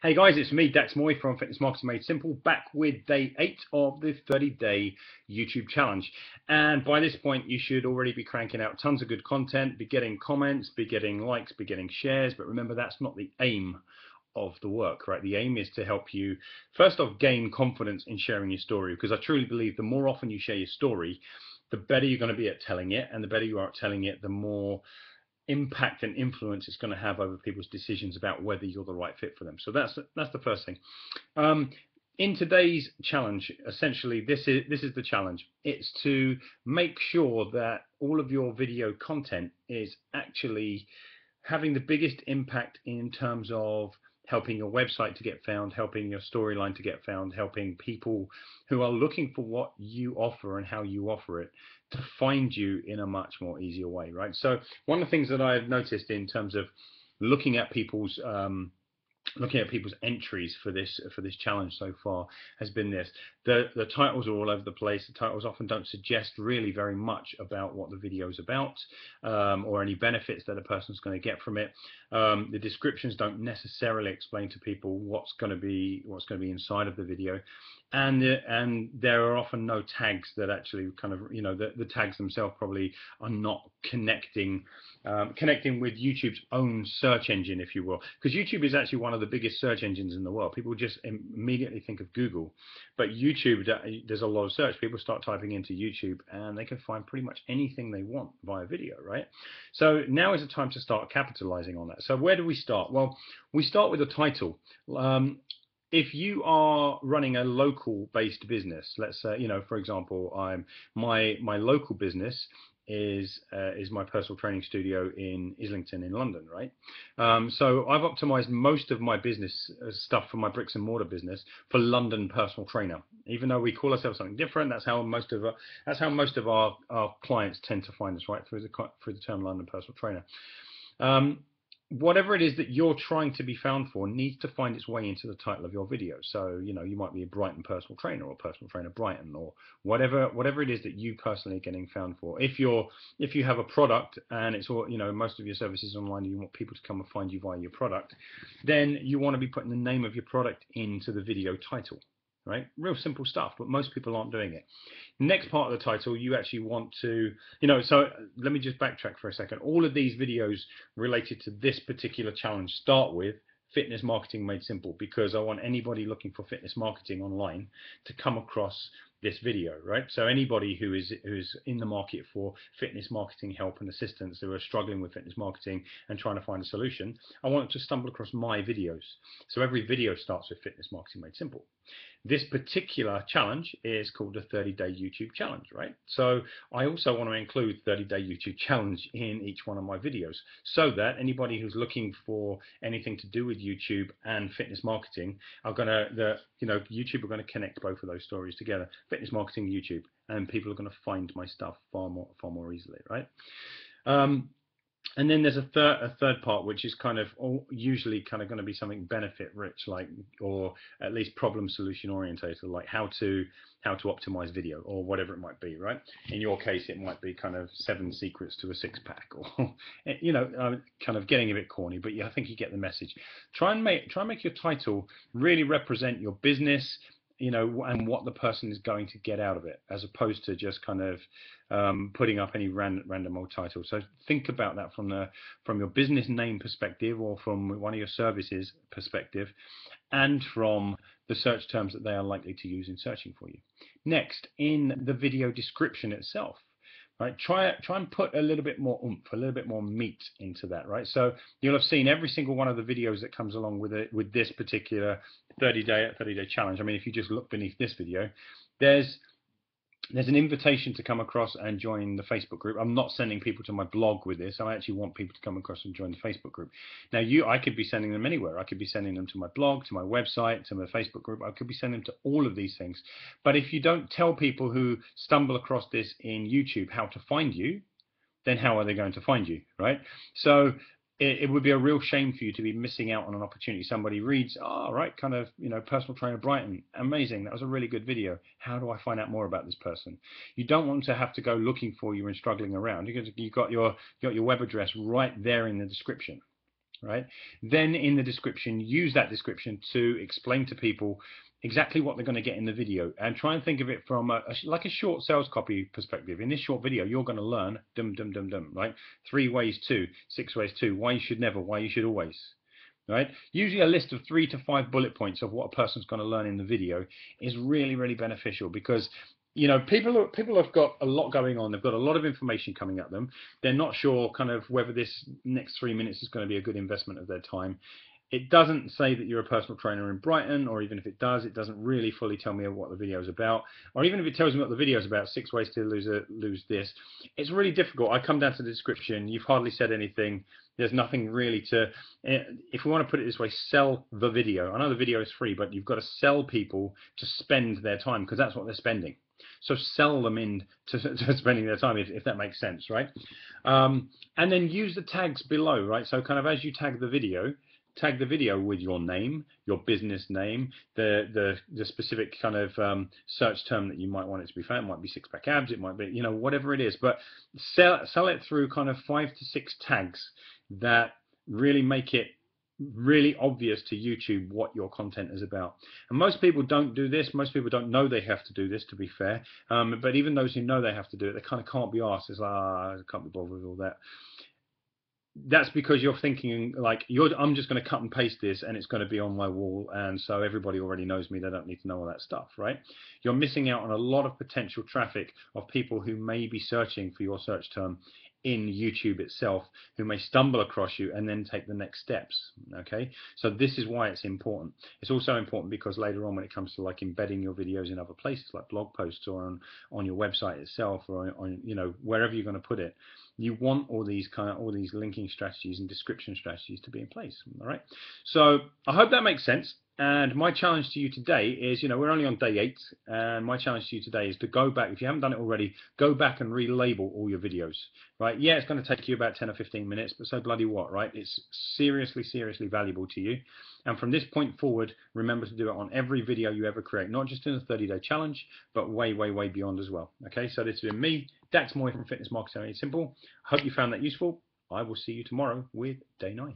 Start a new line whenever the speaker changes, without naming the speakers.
Hey guys, it's me, Dax Moy from Fitness Marketing Made Simple, back with day 8 of the 30-day YouTube challenge. And by this point, you should already be cranking out tons of good content, be getting comments, be getting likes, be getting shares. But remember, that's not the aim of the work, right? The aim is to help you, first off, gain confidence in sharing your story, because I truly believe the more often you share your story, the better you're going to be at telling it, and the better you are at telling it, the more impact and influence it's going to have over people's decisions about whether you're the right fit for them. So that's the first thing. In today's challenge, essentially, this is the challenge. It's to make sure that all of your video content is actually having the biggest impact in terms of helping your website to get found, helping your storyline to get found, helping people who are looking for what you offer and how you offer it to find you in a much more easier way, right? So one of the things that I've noticed in terms of looking at people's entries for this challenge so far has been this. The titles are all over the place. The titles often don't suggest really very much about what the video is about, or any benefits that a person's going to get from it. The descriptions don't necessarily explain to people what's going to be inside of the video, and there are often no tags that actually kind of, the tags themselves probably are not connecting with YouTube's own search engine, if you will, because YouTube is actually one of the biggest search engines in the world. People just immediately think of Google, but YouTube, there's a lot of search. People start typing into YouTube and they can find pretty much anything they want via video, right? So now is the time to start capitalizing on that. So where do we start? Well, we start with a title. If you are running a local based business, let's say, for example, my local business is my personal training studio in Islington in London, right? So I've optimized most of my business stuff for my bricks and mortar business for London personal trainer. Even though we call ourselves something different, that's how most of our clients tend to find us, right? Through the term London personal trainer. Whatever it is that you're trying to be found for needs to find its way into the title of your video. So, you might be a Brighton personal trainer or personal trainer Brighton, or whatever it is that you personally are getting found for. If you have a product and it's all, most of your services online, and you want people to come and find you via your product, then you want to be putting the name of your product into the video title, right? Real simple stuff, but most people aren't doing it. Next part of the title, you actually want to, so let me just backtrack for a second. All of these videos related to this particular challenge start with Fitness Marketing Made Simple, because I want anybody looking for fitness marketing online to come across this video, right? So anybody who's in the market for fitness marketing help and assistance, who are struggling with fitness marketing and trying to find a solution, I want them to stumble across my videos. So every video starts with Fitness Marketing Made Simple. This particular challenge is called the 30-day YouTube challenge, right? So I also want to include 30-day YouTube challenge in each one of my videos, so that anybody who's looking for anything to do with YouTube and fitness marketing are YouTube are going to connect both of those stories together, fitness marketing, YouTube, and people are going to find my stuff far more easily, right? And then there's a third part, which is kind of usually kind of going to be something benefit rich, like, or at least problem solution orientated, like how to optimize video, or whatever it might be, right? In your case, it might be kind of 7 secrets to a 6-pack, or kind of getting a bit corny, but yeah, I think you get the message. Try and make your title really represent your business, and what the person is going to get out of it, as opposed to just kind of putting up any random old title. So think about that from your business name perspective, or from one of your services perspective, and from the search terms that they are likely to use in searching for you. Next, in the video description itself, right, try and put a little bit more oomph, a little bit more meat into that, right? So you'll have seen every single one of the videos that comes along with it, with this particular 30-day challenge. I mean, if you just look beneath this video, there's an invitation to come across and join the Facebook group. I'm not sending people to my blog with this. I actually want people to come across and join the Facebook group. Now, I could be sending them anywhere. I could be sending them to my blog, to my website, to my Facebook group. I could be sending them to all of these things. But if you don't tell people who stumble across this in YouTube how to find you, then how are they going to find you, right? So it would be a real shame for you to be missing out on an opportunity. Somebody reads, right, kind of, personal trainer Brighton, amazing, that was a really good video. How do I find out more about this person? You don't want to have to go looking for you and struggling around. You got your web address right there in the description, right? Then in the description, use that description to explain to people exactly what they're going to get in the video, and try and think of it from like a short sales copy perspective. In this short video, you're going to learn right? 3 ways to, 6 ways to, why you should never, why you should always, right? Usually a list of 3 to 5 bullet points of what a person's going to learn in the video is really, really beneficial, because people have got a lot going on. They've got a lot of information coming at them. They're not sure kind of whether this next 3 minutes is going to be a good investment of their time. It doesn't say that you're a personal trainer in Brighton, or even if it does, it doesn't really fully tell me what the video is about. Or even if it tells me what the video is about, 6 ways to lose this, it's really difficult. I come down to the description. You've hardly said anything. There's nothing really to, if we want to put it this way, sell the video. I know the video is free, but you've got to sell people to spend their time, because that's what they're spending. So sell them into to spending their time, if that makes sense, right? And then use the tags below, right? So kind of as you tag the video with your name, your business name, the specific kind of search term that you might want it to be found. It might be 6-pack abs, it might be, whatever it is. But sell it through kind of 5 to 6 tags that really make it really obvious to YouTube what your content is about. And most people don't do this. Most people don't know they have to do this, to be fair. But even those who know they have to do it, they kind of can't be asked. It's like, I can't be bothered with all that. That's because you're thinking like, I'm just going to cut and paste this and it's going to be on my wall, and so everybody already knows me. They don't need to know all that stuff, right? You're missing out on a lot of potential traffic of people who may be searching for your search term in YouTube itself, who may stumble across you and then take the next steps. Okay, so this is why it's important. It's also important because later on, when it comes to like embedding your videos in other places like blog posts or on your website itself, or on wherever you're going to put it, you want all these linking strategies and description strategies to be in place. All right, so I hope that makes sense. And my challenge to you today is, we're only on day 8, and my challenge to you today is to go back, if you haven't done it already, go back and relabel all your videos, right? Yeah, it's going to take you about 10 or 15 minutes, but so bloody what, right? It's seriously, seriously valuable to you. And from this point forward, remember to do it on every video you ever create, not just in the 30-day challenge, but way, way, way beyond as well. Okay, so this has been me, Dax Moy from Fitness Marketing Made Simple. I hope you found that useful. I will see you tomorrow with day 9.